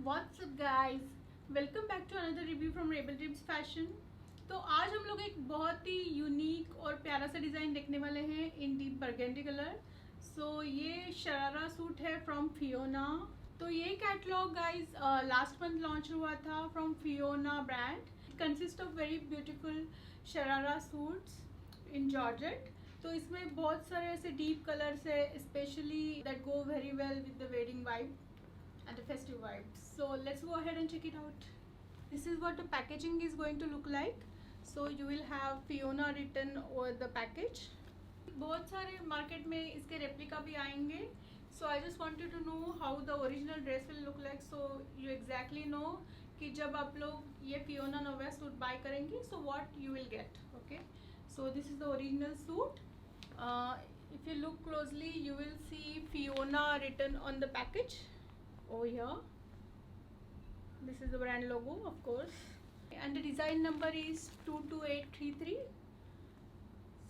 What's up guys, welcome back to another review from Rebel Dreams Fashion. तो आज हम लोग एक बहुत ही यूनिक और प्यारा सा डिज़ाइन देखने वाले हैं इन डीप बर्गेंडी कलर। ये शरारा सूट है फ्रॉम फियोना। तो ये catalogue guys last month launch हुआ था from Fiona brand. It consist of very beautiful sharara suits in georgette. तो इसमें बहुत सारे ऐसे डीप कलर्स है, specially that go very well with the wedding vibe and the festive vibes. So let's go ahead and check it out. This is what the packaging is going to look like. So you will have Fiona written over the package. बहुत सारे market में इसके replica भी आएंगे. So I just wanted to know how the original dress will look like. So you exactly know कि जब आप लोग ये Fiona Nova सूट buy करेंगे, so what you will get. Okay. So this is the original suit. If you look closely, you will see Fiona written on the package. Over here, this is the brand logo, of course, and the design number is 22833.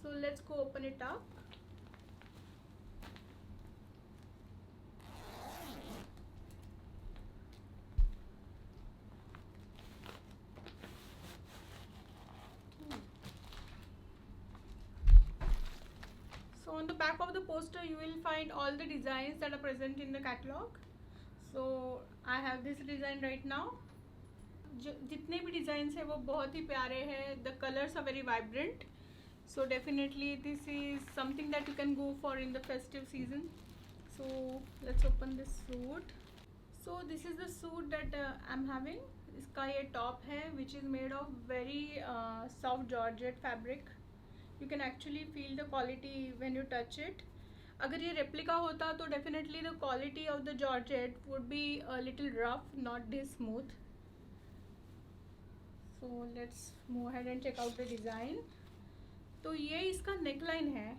So let's go open it up. So on the back of the poster you will find all the designs that are present in the catalog. So I have this design right now. जितने भी designs है वो बहुत ही प्यारे हैं. The colours are very vibrant. So definitely this is something that you can go for in the festive season. So let's open this suit. So this is the suit that I'm having. इसका ये top है which is made of very soft georgette fabric. You can actually feel the quality when you touch it. अगर ये replica होता तो definitely the quality of the georgette would be a little rough, not this smooth. So let's move ahead and check out the design. तो ये इसका neckline है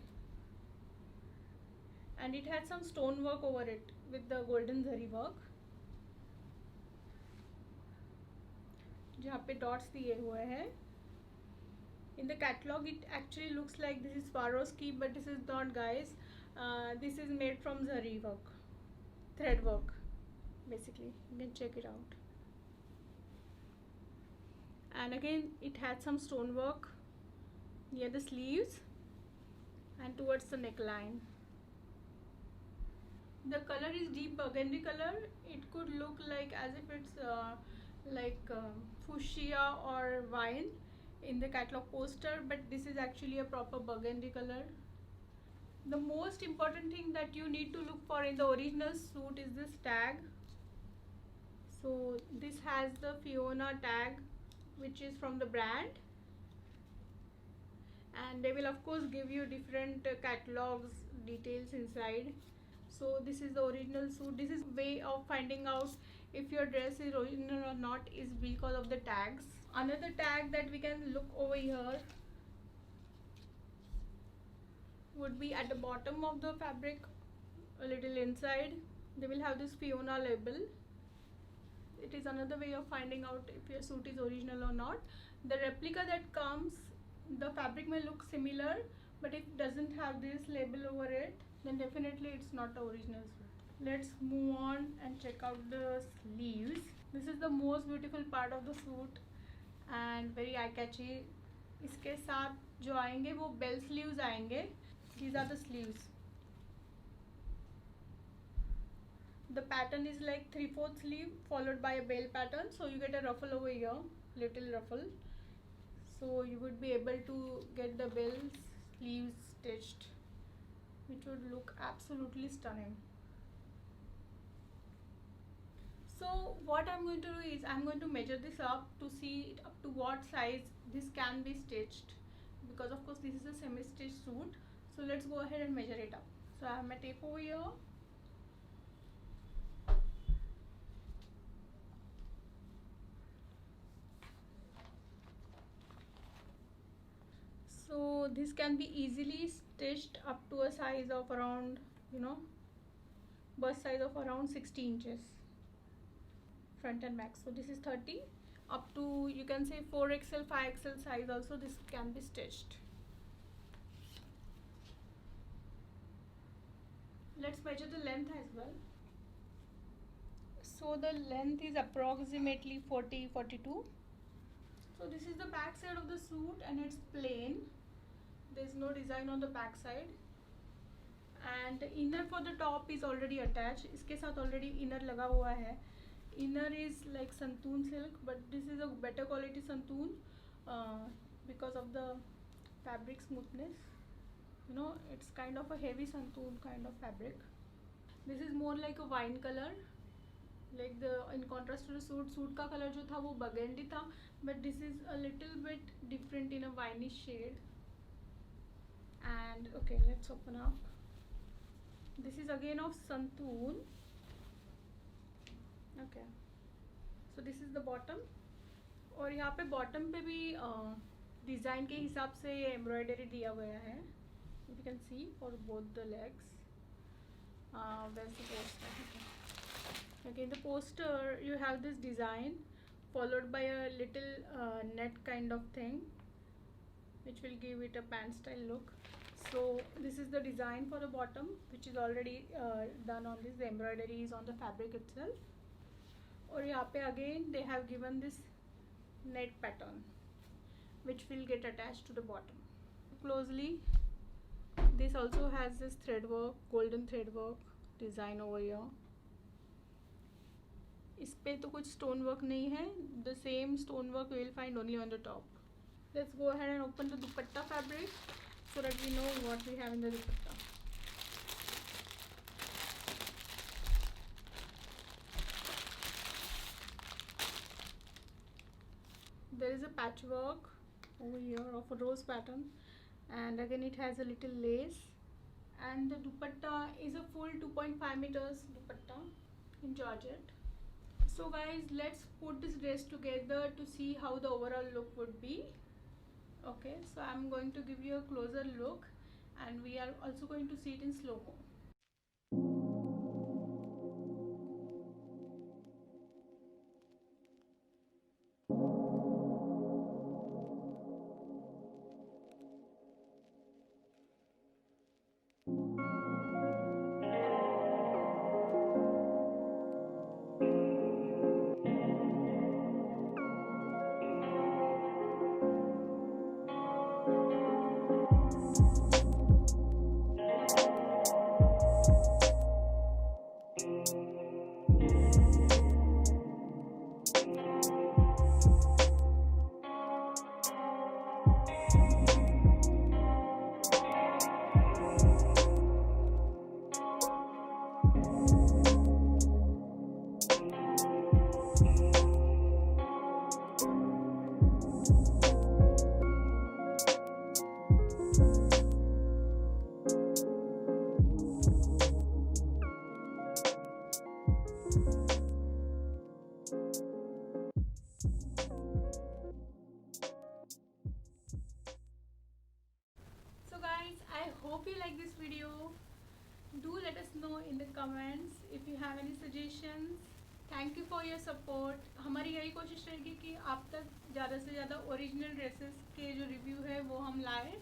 and it had some stone work over it with the golden zari work जहाँ पे dots दिए हुए हैं. In the catalog it actually looks like this is Swarovski, but this is not, guys. This is made from zari work, thread work basically. You can check it out. And again it had some stone work near the sleeves and towards the neckline. The color is deep burgundy color. It could look like as if it's fuchsia or wine in the catalog poster, but this is actually a proper burgundy color. The most important thing that you need to look for in the original suit is this tag. So this has the Fiona tag, which is from the brand, and they will of course give you different catalogs details inside. So this is the original suit. This is way of finding out if your dress is original or not is because of the tags. Another tag that we can look over here would be at the bottom of the fabric, a little inside. They will have this Fiona label. It is another way of finding out if your suit is original or not. The replica that comes, the fabric may look similar, but if it doesn't have this label over it, then definitely it's not the original suit. Let's move on and check out the sleeves. This is the most beautiful part of the suit and very eye catchy. इसके साथ जो आएंगे वो bell sleeves आएंगे. These are the sleeves. The pattern is like 3/4 sleeve followed by a bell pattern, so you get a ruffle over here, little ruffle. So you would be able to get the bell sleeves stitched, which would look absolutely stunning. So what I'm going to do is I'm going to measure this up to see up to what size this can be stitched, because of course this is a semi-stitched suit. So let's go ahead and measure it up. So I have my tape over here. So this can be easily stitched up to a size of around, bust size of around 60 inches front and back. So this is 30 up to, you can say, 4XL 5XL size also this can be stitched. Let's measure the length as well. So the length is approximately 40-42. So this is the back side of the suit and it's plain. There's no design on the back side. And inner for the top is already attached. इसके साथ already inner लगा हुआ है. Inner is like santoon silk, but this is a better quality santoon because of the fabric smoothness. You know, it's kind of a heavy santoon kind of fabric. This is more like a wine color, like the in contrast to the suit का color जो था वो burgundy था, but this is a little bit different in a winey shade. And okay, let's open up. This is again of santoon. Okay, so this is the bottom. और यहाँ पे bottom पे भी डिज़ाइन के हिसाब से एम्ब्रॉयडरी दिया गया है. You can see for both the legs. Where's the poster? Okay, in the poster you have this design followed by a little net kind of thing, which will give it a pant style look. So this is the design for the bottom, which is already done on this. The embroidery is on the fabric itself. और यहाँ पे again they have given this net pattern, which will get attached to the bottom. Closely, this also has this thread work, golden thread work design over here. इस पे तो कुछ stone work नहीं है. The same stone work we will find only on the top. Let's go ahead and open the dupatta fabric so that we know what we have in the dupatta. There is a patchwork over here of a rose pattern, and again it has a little lace, and the dupatta is a full 2.5 meters dupatta in georgette. So guys, let's put this dress together to see how the overall look would be. Okay, so I'm going to give you a closer look, and we are also going to see it in slow-mo. I hope you like this video. Do let us know in the comments if you have any suggestions. Thank you for your support. हमारी यही कोशिश रहेगी कि आप तक ज़्यादा से ज़्यादा ओरिजिनल ड्रेसेस के जो रिव्यू है वो हम लाएं.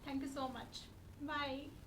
Thank you so much. Bye.